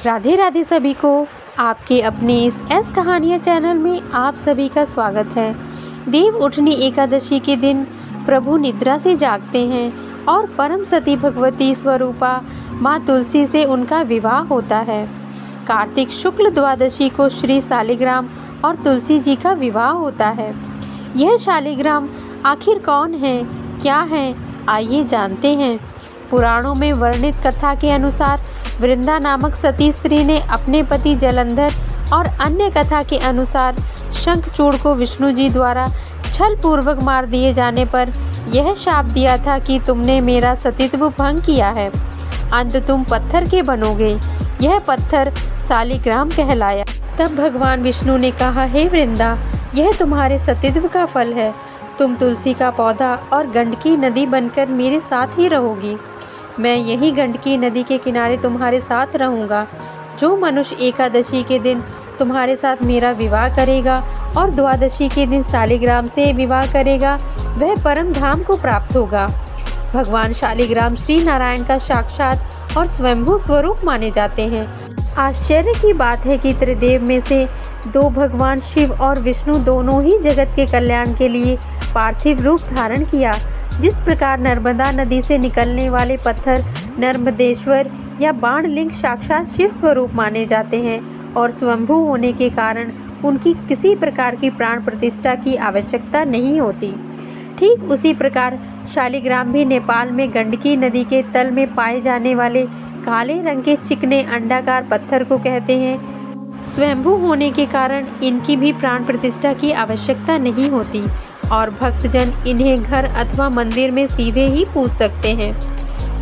राधे राधे सभी को। आपके अपने इस एस कहानियाँ चैनल में आप सभी का स्वागत है। देव उठनी एकादशी के दिन प्रभु निद्रा से जागते हैं और परम सती भगवती स्वरूपा माँ तुलसी से उनका विवाह होता है। कार्तिक शुक्ल द्वादशी को श्री शालिग्राम और तुलसी जी का विवाह होता है। यह शालिग्राम आखिर कौन है, क्या है, आइए जानते हैं। पुराणों में वर्णित कथा के अनुसार वृंदा नामक सती स्त्री ने अपने पति जलंधर और अन्य कथा के अनुसार शंखचूड़ को विष्णु जी द्वारा छल पूर्वक मार दिए जाने पर यह शाप दिया था कि तुमने मेरा सतीत्व भंग किया है, अंत तुम पत्थर के बनोगे। यह पत्थर शालिग्राम कहलाया। तब भगवान विष्णु ने कहा, हे वृंदा, यह तुम्हारे सतीत्व का फल है। तुम तुलसी का पौधा और गंडकी नदी बनकर मेरे साथ ही रहोगी। मैं यही गंडकी नदी के किनारे तुम्हारे साथ रहूँगा। जो मनुष्य एकादशी के दिन तुम्हारे साथ मेरा विवाह करेगा और द्वादशी के दिन शालिग्राम से विवाह करेगा, वह परम धाम को प्राप्त होगा। भगवान शालिग्राम श्री नारायण का साक्षात और स्वयंभू स्वरूप माने जाते हैं। आश्चर्य की बात है कि त्रिदेव में से दो भगवान शिव और विष्णु दोनों ही जगत के कल्याण के लिए पार्थिव रूप धारण किया। जिस प्रकार नर्मदा नदी से निकलने वाले पत्थर नर्मदेश्वर या बाणलिंग साक्षात शिव स्वरूप माने जाते हैं और स्वयंभू होने के कारण उनकी किसी प्रकार की प्राण प्रतिष्ठा की आवश्यकता नहीं होती, ठीक उसी प्रकार शालिग्राम भी नेपाल में गंडकी नदी के तल में पाए जाने वाले काले रंग के चिकने अंडाकार पत्थर को कहते हैं। स्वयंभू होने के कारण इनकी भी प्राण प्रतिष्ठा की आवश्यकता नहीं होती और भक्तजन इन्हें घर अथवा मंदिर में सीधे ही पूज सकते हैं।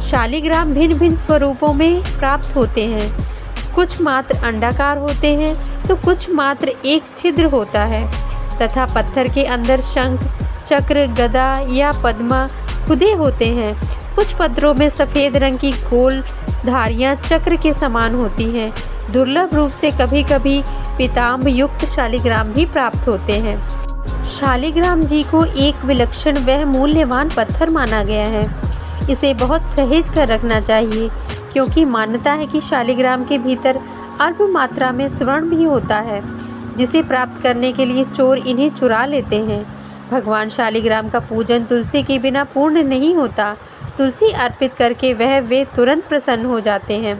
शालिग्राम भिन्न भिन्न स्वरूपों में प्राप्त होते हैं। कुछ मात्र अंडाकार होते हैं तो कुछ मात्र एक छिद्र होता है तथा पत्थर के अंदर शंख, चक्र, गदा या पद्मा खुदे होते हैं। कुछ पत्थरों में सफ़ेद रंग की गोल धारियाँ चक्र के समान होती हैं। दुर्लभ रूप से कभी कभी पीताम्ब युक्त शालिग्राम भी प्राप्त होते हैं। शालिग्राम जी को एक विलक्षण व मूल्यवान पत्थर माना गया है। इसे बहुत सहेज कर रखना चाहिए क्योंकि मान्यता है कि शालिग्राम के भीतर अल्प मात्रा में स्वर्ण भी होता है, जिसे प्राप्त करने के लिए चोर इन्हें चुरा लेते हैं। भगवान शालिग्राम का पूजन तुलसी के बिना पूर्ण नहीं होता। तुलसी अर्पित करके वे तुरंत प्रसन्न हो जाते हैं।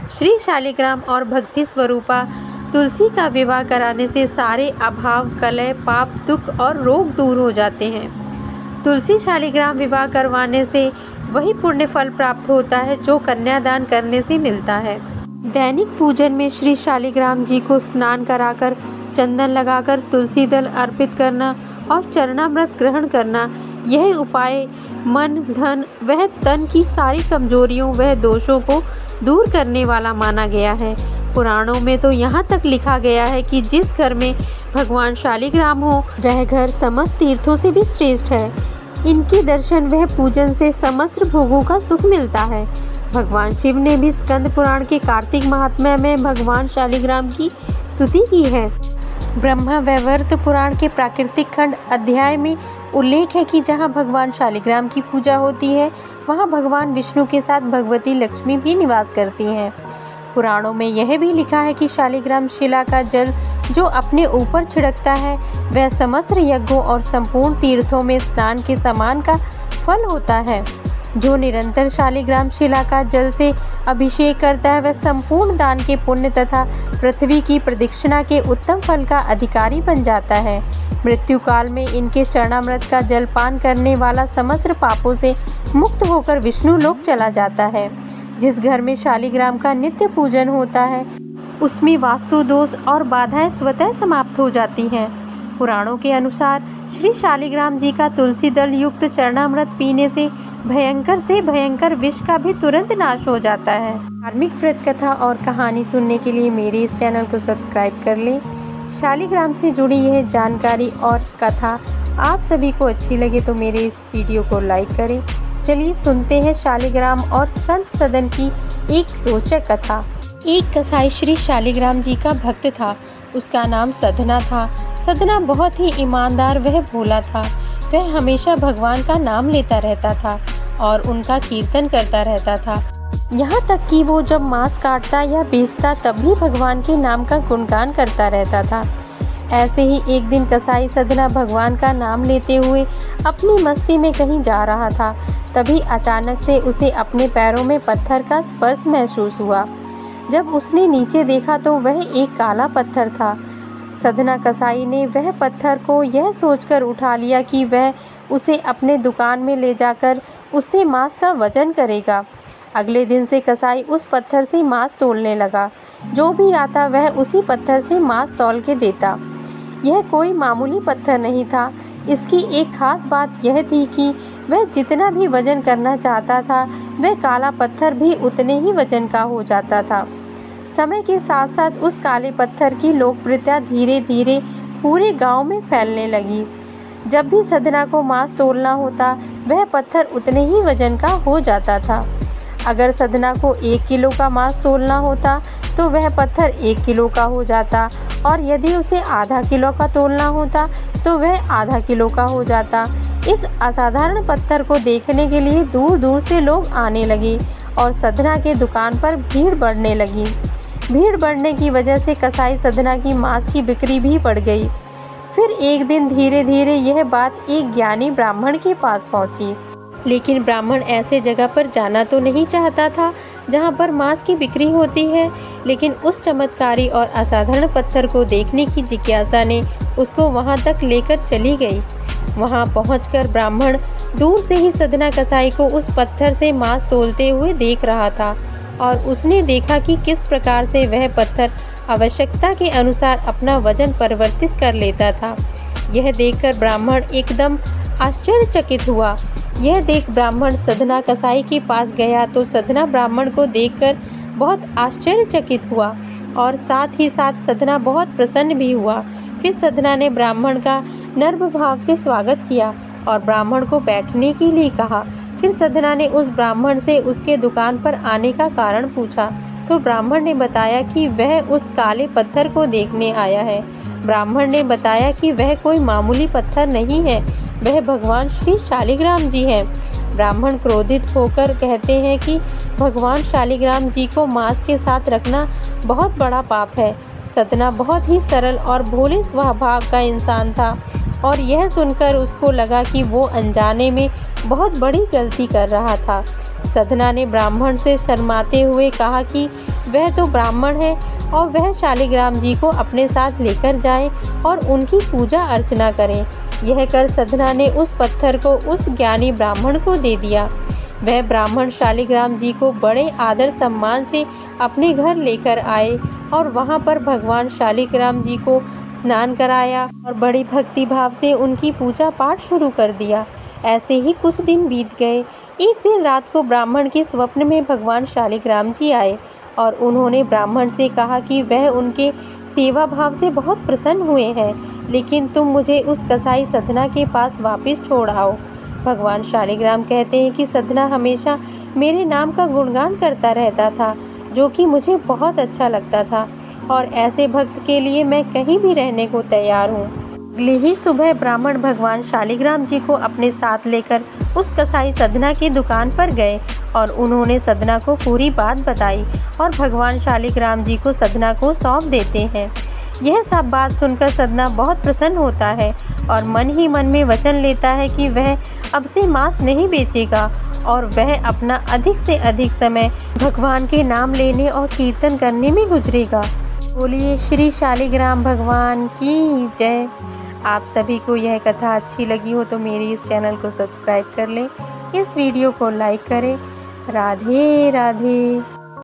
श्री शालिग्राम और भक्ति स्वरूपा तुलसी का विवाह कराने से सारे अभाव, कलह, पाप, दुख और रोग दूर हो जाते हैं। तुलसी शालिग्राम विवाह करवाने से वही पुण्य फल प्राप्त होता है जो कन्यादान करने से मिलता है। दैनिक पूजन में श्री शालिग्राम जी को स्नान कराकर चंदन लगाकर तुलसी दल अर्पित करना और चरणामृत ग्रहण करना, यह उपाय मन, धन वह तन की सारी कमजोरियों व दोषों को दूर करने वाला माना गया है। पुराणों में तो यहाँ तक लिखा गया है कि जिस घर में भगवान शालिग्राम हो वह घर समस्त तीर्थों से भी श्रेष्ठ है। इनके दर्शन व पूजन से समस्त भोगों का सुख मिलता है। भगवान शिव ने भी स्कंद पुराण के कार्तिक महात्म्य में भगवान शालिग्राम की स्तुति की है। ब्रह्मा वैवर्त पुराण के प्राकृतिक खंड अध्याय में उल्लेख है कि जहाँ भगवान शालिग्राम की पूजा होती है वहाँ भगवान विष्णु के साथ भगवती लक्ष्मी भी निवास करती हैं। पुराणों में यह भी लिखा है कि शालिग्राम शिला का जल जो अपने ऊपर छिड़कता है वह समस्त यज्ञों और संपूर्ण तीर्थों में स्नान के समान का फल होता है। जो निरंतर शालिग्राम शिला का जल से अभिषेक करता है वह संपूर्ण दान के पुण्य तथा पृथ्वी की प्रदक्षिणा के उत्तम फल का अधिकारी बन जाता है। मृत्यु काल में इनके चरणामृत का जलपान करने वाला समस्त पापों से मुक्त होकर विष्णु लोक चला जाता है। जिस घर में शालिग्राम का नित्य पूजन होता है उसमें वास्तु दोष और बाधाएं स्वतः समाप्त हो जाती हैं। पुराणों के अनुसार श्री शालिग्राम जी का तुलसी दल युक्त चरणामृत पीने से भयंकर विष का भी तुरंत नाश हो जाता है। धार्मिक व्रत कथा और कहानी सुनने के लिए मेरे इस चैनल को सब्सक्राइब कर लें। शालिग्राम से जुड़ी यह जानकारी और कथा आप सभी को अच्छी लगे तो मेरे इस वीडियो को लाइक करें। चलिए सुनते हैं शालिग्राम और संत सदन की एक रोचक कथा। एक कसाई श्री शालिग्राम जी का भक्त था। उसका नाम सधना था। सधना बहुत ही ईमानदार वह भोला था। वह हमेशा भगवान का नाम लेता रहता था और उनका कीर्तन करता रहता था। यहाँ तक कि वो जब मांस काटता या बेचता तब भी भगवान के नाम का गुणगान करता रहता था। ऐसे ही एक दिन कसाई सधना भगवान का नाम लेते हुए अपनी मस्ती में कहीं जा रहा था। तभी अचानक से उसे अपने पैरों में पत्थर का स्पर्श महसूस हुआ। जब उसने नीचे देखा तो वह एक काला पत्थर था। सधना कसाई ने वह पत्थर को यह सोचकर उठा लिया कि वह उसे अपने दुकान में ले जाकर उससे मांस का वजन करेगा। अगले दिन से कसाई उस पत्थर से मांस तोलने लगा। जो भी आता वह उसी पत्थर से मांस तौल के देता। यह कोई मामूली पत्थर नहीं था। इसकी एक खास बात यह थी कि वह जितना भी वजन करना चाहता था वह काला पत्थर भी उतने ही वजन का हो जाता था। समय के साथ साथ उस काले पत्थर की लोकप्रियता धीरे धीरे पूरे गांव में फैलने लगी। जब भी सधना को मांस तोलना होता वह पत्थर उतने ही वजन का हो जाता था। अगर सधना को 1 किलो का मांस तोलना होता तो वह पत्थर 1 किलो का हो जाता, और यदि उसे आधा किलो का तोलना होता तो वह आधा किलो का हो जाता। इस असाधारण पत्थर को देखने के लिए दूर दूर से लोग आने लगे और सधना के दुकान पर भीड़ बढ़ने लगी। भीड़ बढ़ने की वजह से कसाई सधना की मांस की बिक्री भी बढ़ गई। फिर एक दिन धीरे धीरे यह बात एक ज्ञानी ब्राह्मण के पास पहुंची। लेकिन ब्राह्मण ऐसे जगह पर जाना तो नहीं चाहता था जहां पर मांस की बिक्री होती है, लेकिन उस चमत्कारी और असाधारण पत्थर को देखने की जिज्ञासा ने उसको वहां तक लेकर चली गई। वहां पहुंचकर ब्राह्मण दूर से ही सधना कसाई को उस पत्थर से मांस तोलते हुए देख रहा था, और उसने देखा कि किस प्रकार से वह पत्थर आवश्यकता के अनुसार अपना वजन परिवर्तित कर लेता था। यह देखकर ब्राह्मण एकदम आश्चर्यचकित हुआ। यह देख ब्राह्मण सधना कसाई के पास गया तो सधना ब्राह्मण को देखकर बहुत आश्चर्यचकित हुआ, और साथ ही साथ सधना बहुत प्रसन्न भी हुआ। फिर सधना ने ब्राह्मण का नर्म भाव से स्वागत किया और ब्राह्मण को बैठने के लिए कहा। फिर सधना ने उस ब्राह्मण से उसके दुकान पर आने का कारण पूछा तो ब्राह्मण ने बताया कि वह उस काले पत्थर को देखने आया है। ब्राह्मण ने बताया कि वह कोई मामूली पत्थर नहीं है, वह भगवान श्री शालिग्राम जी हैं। ब्राह्मण क्रोधित होकर कहते हैं कि भगवान शालिग्राम जी को मांस के साथ रखना बहुत बड़ा पाप है। सधना बहुत ही सरल और भोले स्वभाव का इंसान था, और यह सुनकर उसको लगा कि वो अनजाने में बहुत बड़ी गलती कर रहा था। सधना ने ब्राह्मण से शर्माते हुए कहा कि वह तो ब्राह्मण है और वह शालिग्राम जी को अपने साथ लेकर जाएं और उनकी पूजा अर्चना करें। यह कर सधना ने उस पत्थर को उस ज्ञानी ब्राह्मण को दे दिया। वह ब्राह्मण शालिग्राम जी को बड़े आदर सम्मान से अपने घर लेकर आए और वहां पर भगवान शालिग्राम जी को स्नान कराया और बड़ी भक्ति भाव से उनकी पूजा पाठ शुरू कर दिया। ऐसे ही कुछ दिन बीत गए। एक दिन रात को ब्राह्मण के स्वप्न में भगवान शालिग्राम जी आए और उन्होंने ब्राह्मण से कहा कि वह उनके सेवा भाव से बहुत प्रसन्न हुए हैं, लेकिन तुम मुझे उस कसाई सधना के पास वापस छोड़ आओ। भगवान शालिग्राम कहते हैं कि सधना हमेशा मेरे नाम का गुणगान करता रहता था, जो कि मुझे बहुत अच्छा लगता था, और ऐसे भक्त के लिए मैं कहीं भी रहने को तैयार हूँ। अगले ही सुबह ब्राह्मण भगवान शालिग्राम जी को अपने साथ लेकर उस कसाई सधना की दुकान पर गए और उन्होंने सधना को पूरी बात बताई, और भगवान शालिग्राम जी को सधना को सौंप देते हैं। यह सब बात सुनकर सधना बहुत प्रसन्न होता है और मन ही मन में वचन लेता है कि वह अब से मांस नहीं बेचेगा और वह अपना अधिक से अधिक समय भगवान के नाम लेने और कीर्तन करने में गुजरेगा। बोलिए श्री शालिग्राम भगवान की जय। आप सभी को यह कथा अच्छी लगी हो तो मेरे इस चैनल को सब्सक्राइब कर लें, इस वीडियो को लाइक करें। राधे राधे।